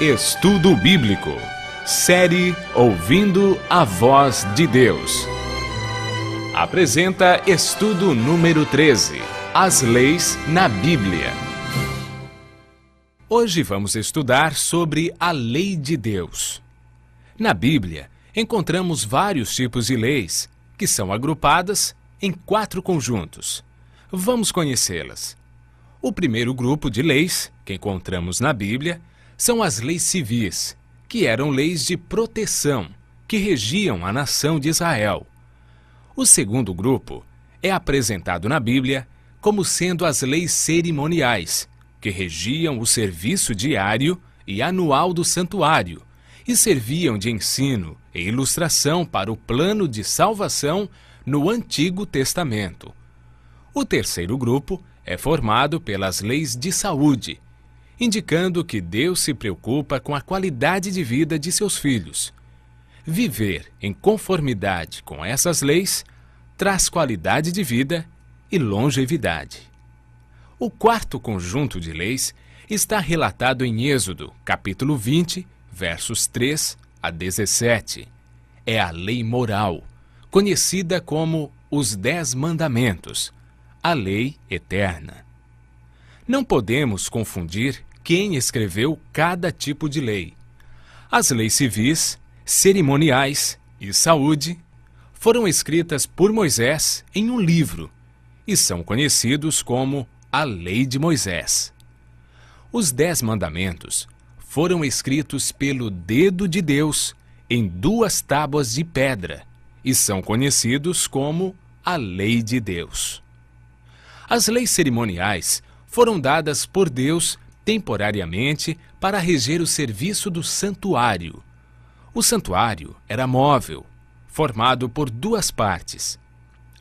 Estudo Bíblico. Série Ouvindo a Voz de Deus. Apresenta estudo número 13. As leis na Bíblia. Hoje vamos estudar sobre a lei de Deus. Na Bíblia, encontramos vários tipos de leis, que são agrupadas em 4 conjuntos. Vamos conhecê-las. O primeiro grupo de leis que encontramos na Bíblia são as leis civis, que eram leis de proteção, que regiam a nação de Israel. O segundo grupo é apresentado na Bíblia como sendo as leis cerimoniais, que regiam o serviço diário e anual do santuário e serviam de ensino e ilustração para o plano de salvação no Antigo Testamento. O terceiro grupo é formado pelas leis de saúde, indicando que Deus se preocupa com a qualidade de vida de seus filhos. Viver em conformidade com essas leis traz qualidade de vida e longevidade. O quarto conjunto de leis está relatado em Êxodo, capítulo 20, versos 3 a 17. É a lei moral, conhecida como os 10 mandamentos, a lei eterna. Não podemos confundir quem escreveu cada tipo de lei. As leis civis, cerimoniais e saúde foram escritas por Moisés em um livro e são conhecidos como a Lei de Moisés. Os 10 mandamentos foram escritos pelo dedo de Deus em 2 tábuas de pedra e são conhecidos como a Lei de Deus. As leis cerimoniais foram dadas por Deus temporariamente para reger o serviço do santuário. O santuário era móvel, formado por 2 partes.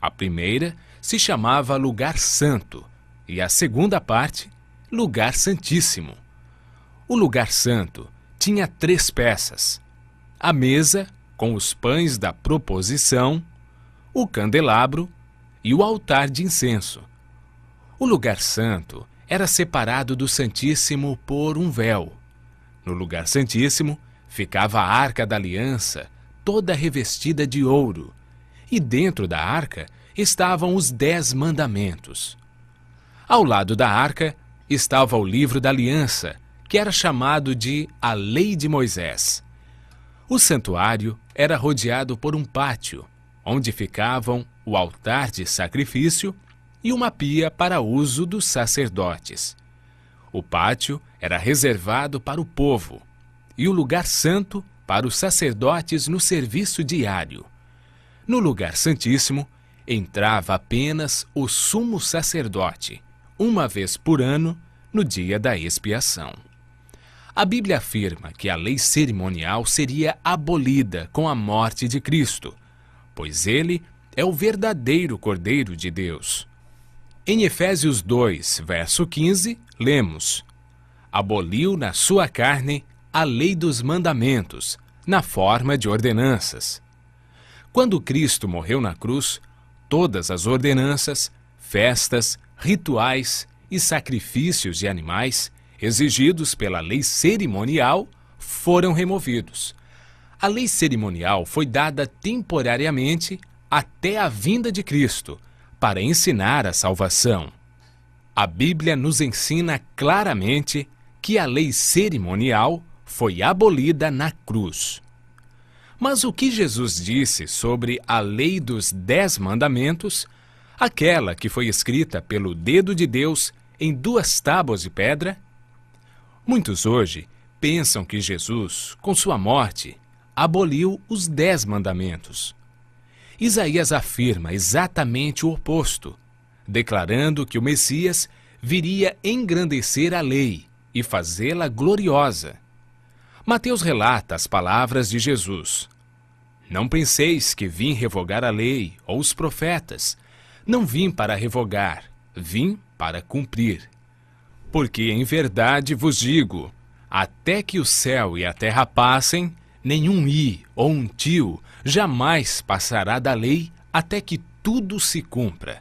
A primeira se chamava Lugar Santo e a segunda parte, Lugar Santíssimo. O Lugar Santo tinha 3 peças: a mesa com os pães da proposição, o candelabro e o altar de incenso. O Lugar Santo era separado do Santíssimo por um véu. No Lugar Santíssimo ficava a Arca da Aliança, toda revestida de ouro, e dentro da arca estavam os 10 mandamentos. Ao lado da arca estava o livro da aliança, que era chamado de a Lei de Moisés. O santuário era rodeado por um pátio, onde ficavam o altar de sacrifício e uma pia para uso dos sacerdotes. O pátio era reservado para o povo e o lugar santo para os sacerdotes no serviço diário. No lugar santíssimo entrava apenas o sumo sacerdote, uma vez por ano, no dia da expiação. A Bíblia afirma que a lei cerimonial seria abolida com a morte de Cristo, pois ele é o verdadeiro Cordeiro de Deus. Em Efésios 2, verso 15, lemos: aboliu na sua carne a lei dos mandamentos, na forma de ordenanças. Quando Cristo morreu na cruz, todas as ordenanças, festas, rituais e sacrifícios de animais exigidos pela lei cerimonial foram removidos. A lei cerimonial foi dada temporariamente até a vinda de Cristo, para ensinar a salvação. A Bíblia nos ensina claramente que a lei cerimonial foi abolida na cruz. Mas o que Jesus disse sobre a lei dos 10 mandamentos, aquela que foi escrita pelo dedo de Deus em 2 tábuas de pedra? Muitos hoje pensam que Jesus, com sua morte, aboliu os 10 mandamentos. Isaías afirma exatamente o oposto, declarando que o Messias viria engrandecer a lei e fazê-la gloriosa. Mateus relata as palavras de Jesus: não penseis que vim revogar a lei ou os profetas. Não vim para revogar, vim para cumprir. Porque em verdade vos digo, até que o céu e a terra passem, nenhum i ou um tio jamais passará da lei até que tudo se cumpra.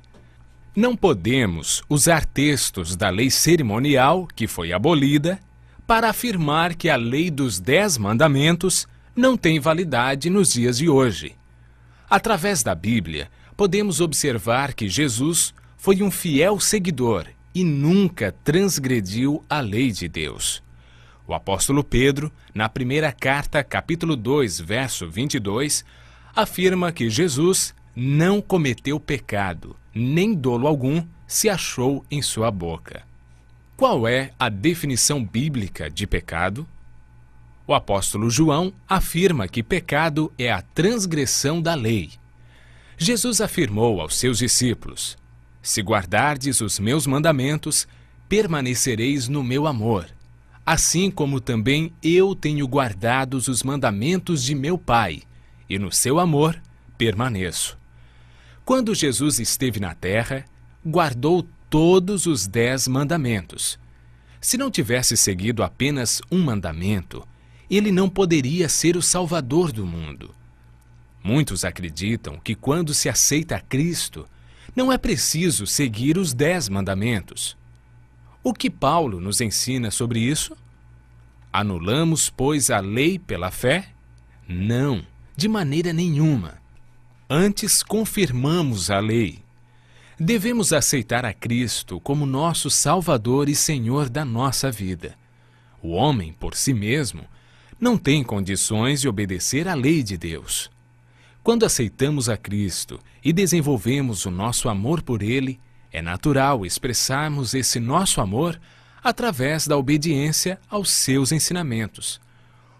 Não podemos usar textos da lei cerimonial, que foi abolida, para afirmar que a lei dos 10 mandamentos não tem validade nos dias de hoje. Através da Bíblia, podemos observar que Jesus foi um fiel seguidor e nunca transgrediu a lei de Deus. O apóstolo Pedro, na primeira carta, capítulo 2, verso 22, afirma que Jesus não cometeu pecado, nem dolo algum se achou em sua boca. Qual é a definição bíblica de pecado? O apóstolo João afirma que pecado é a transgressão da lei. Jesus afirmou aos seus discípulos: se guardardes os meus mandamentos, permanecereis no meu amor, assim como também eu tenho guardado os mandamentos de meu Pai, e no seu amor permaneço. Quando Jesus esteve na terra, guardou todos os 10 mandamentos. Se não tivesse seguido apenas um mandamento, ele não poderia ser o Salvador do mundo. Muitos acreditam que quando se aceita a Cristo, não é preciso seguir os 10 mandamentos. O que Paulo nos ensina sobre isso? Anulamos, pois, a lei pela fé? Não, de maneira nenhuma. Antes, confirmamos a lei. Devemos aceitar a Cristo como nosso Salvador e Senhor da nossa vida. O homem, por si mesmo, não tem condições de obedecer à lei de Deus. Quando aceitamos a Cristo e desenvolvemos o nosso amor por Ele, é natural expressarmos esse nosso amor através da obediência aos seus ensinamentos.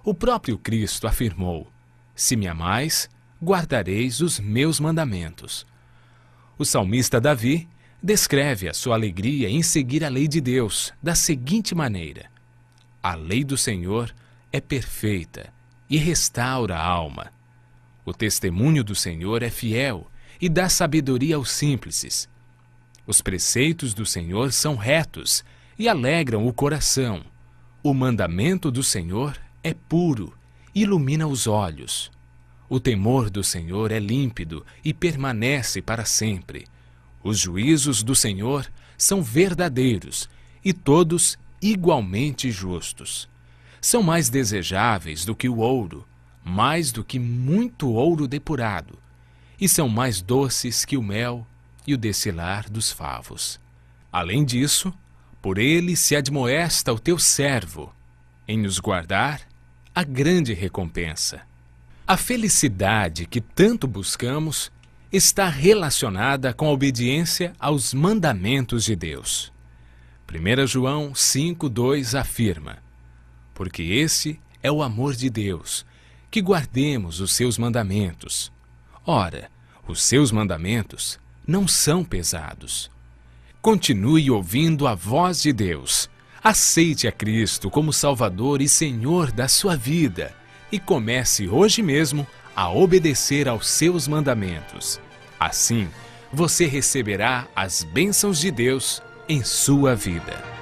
O próprio Cristo afirmou: se me amais, guardareis os meus mandamentos. O salmista Davi descreve a sua alegria em seguir a lei de Deus da seguinte maneira: a lei do Senhor é perfeita e restaura a alma. O testemunho do Senhor é fiel e dá sabedoria aos simples. Os preceitos do Senhor são retos e alegram o coração. O mandamento do Senhor é puro e ilumina os olhos. O temor do Senhor é límpido e permanece para sempre. Os juízos do Senhor são verdadeiros e todos igualmente justos. São mais desejáveis do que o ouro, mais do que muito ouro depurado, e são mais doces que o mel e o destilar dos favos. Além disso, por ele se admoesta o teu servo, em nos guardar a grande recompensa. A felicidade que tanto buscamos está relacionada com a obediência aos mandamentos de Deus. 1 João 5,2 afirma: porque esse é o amor de Deus, que guardemos os seus mandamentos. Ora, os seus mandamentos não são pesados. Continue ouvindo a voz de Deus. Aceite a Cristo como Salvador e Senhor da sua vida e comece hoje mesmo a obedecer aos seus mandamentos. Assim, você receberá as bênçãos de Deus em sua vida.